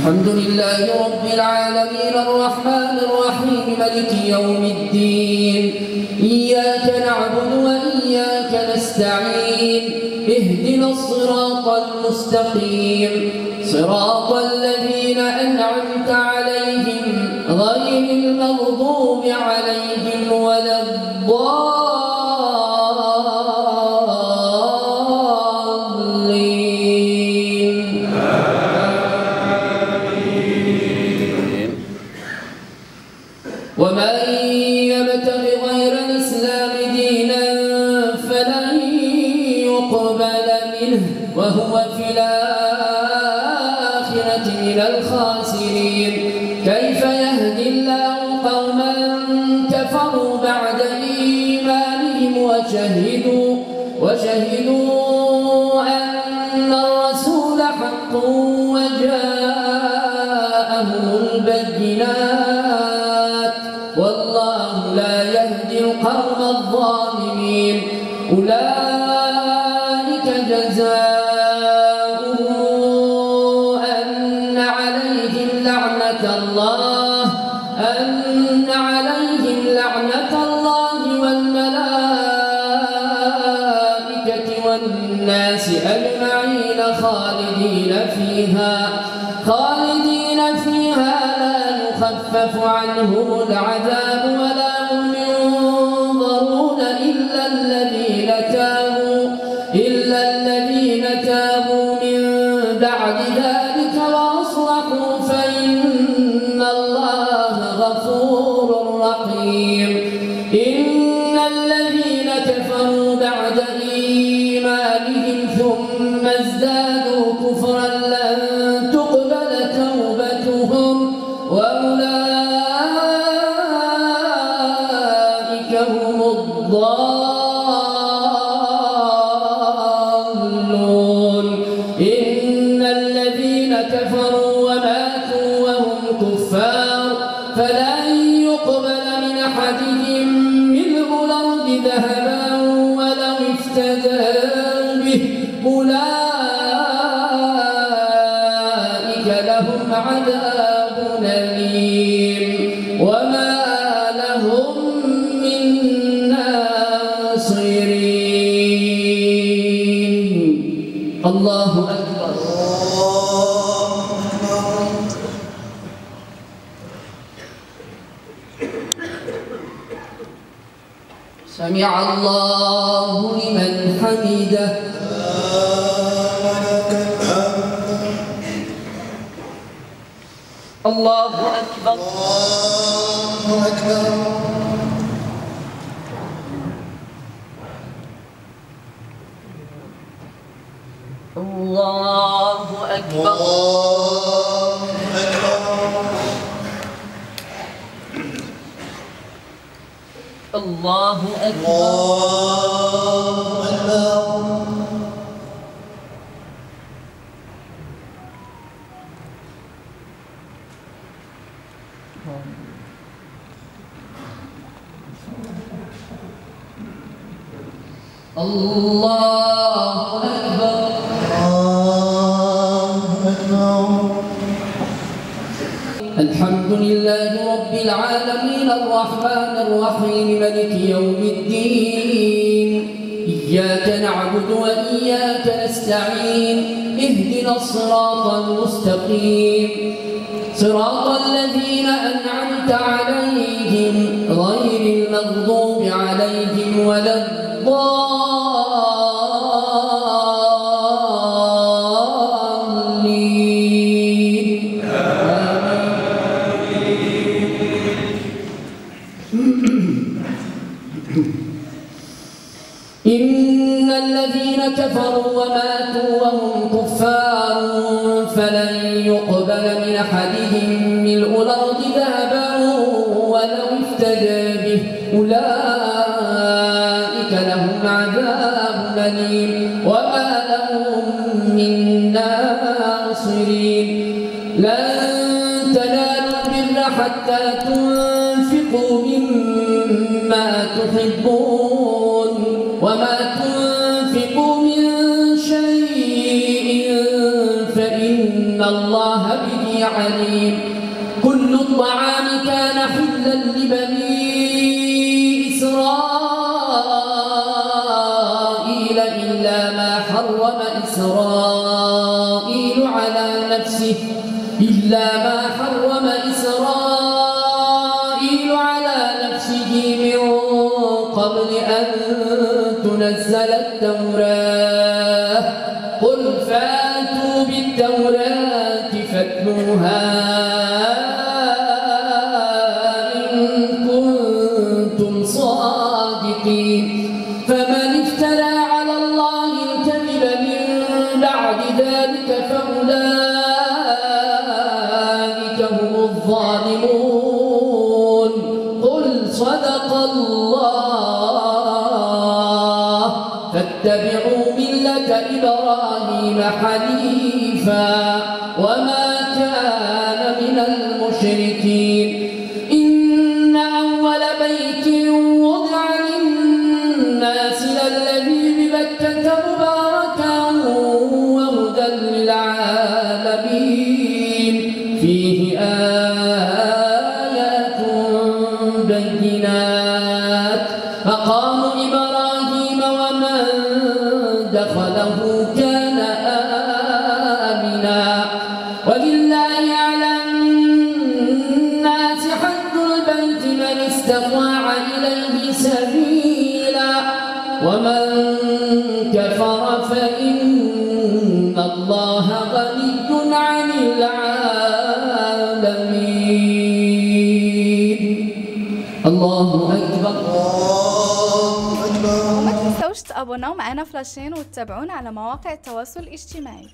الحمد لله رب العالمين الرحمن الرحيم مالك يوم الدين إياك نعبد وإياك نستعين اهدنا الصراط المستقيم صراط الذين أنعمت عليهم غير المغضوب عليهم ولا الضالين. ومن يبتغ غير الإسلام دينا فلن يقبل منه وهو في الآخرة من الخاسرين. كيف يهدي الله قوما كفروا بعد إيمانهم وشهدوا أن الرسول حق وجاءهم البينات والله لا يهدي القوم الظالمين. أولئك جزاؤهم أن عليهم لعنة الله والملائكة والناس أجمعين خالدين فيها لا يخفف عنهم العذاب ولا هم ينظرون إلا الذين تابوا من بعد ذلك وأصلحوا فإن الله غفور رحيم. إن الذين كفروا بعد إيمانهم ثم ازدادوا كفرا لن تقبل توبتهم وأولئك هم الضالون. إن الذين كفروا وماتوا وهم كفار فلن يقبل من أحدهم ملء الأرض ذهبا ولو افتدى به أولئك لهم عذاب أليم وما لهم من ناصرين. الله أكبر. سمع الله لمن حمده. الله أكبر. الله أكبر. الله أكبر. الحمد لله رب العالمين الرحمن الرحيم مالك يوم الدين إياك نعبد وإياك نستعين اهدنا الصراط المستقيم صراط الذين أنعمت عليهم غير المغضوب عليهم ولا الضالين. إن الذين كفروا وماتوا وهم كفار فلن يقبل من أحدهم ملء الأرض ذهبا ولو افتدى به أولئك لهم عذاب أليم وما لهم من ناصرين. لن تنالوا البر حتى تنفقوا مما تحبون وما تنفقوا من شيء فإن الله به عليم. كل الطعام كان حلا لبني إسرائيل إلا ما حرم إسرائيل على نفسه من قبل أن تنزل التوراة. قل فاتوا بالتوراة فاتلوها إن كنتم صادقين. فمن افترى على الله الكذب من بعد ذلك فأولئك هم الظالمون. قل صدق الله فاتبعوا ملة إبراهيم حنيفا وما كان من المشركين. إن أول بيت وضع للناس للذي ببكة مباركا وهدى للعالمين فيه آيات بينات مقام إبراهيم ومن دخله كان آمنا. ولله على الناس حج البيت من استطاع إليه سبيلا ومن كفر فإن الله غني عن العالمين. الله أكبر. وما تنسوش تابوناو معنا فلاشين وتتابعونا على مواقع التواصل الاجتماعي.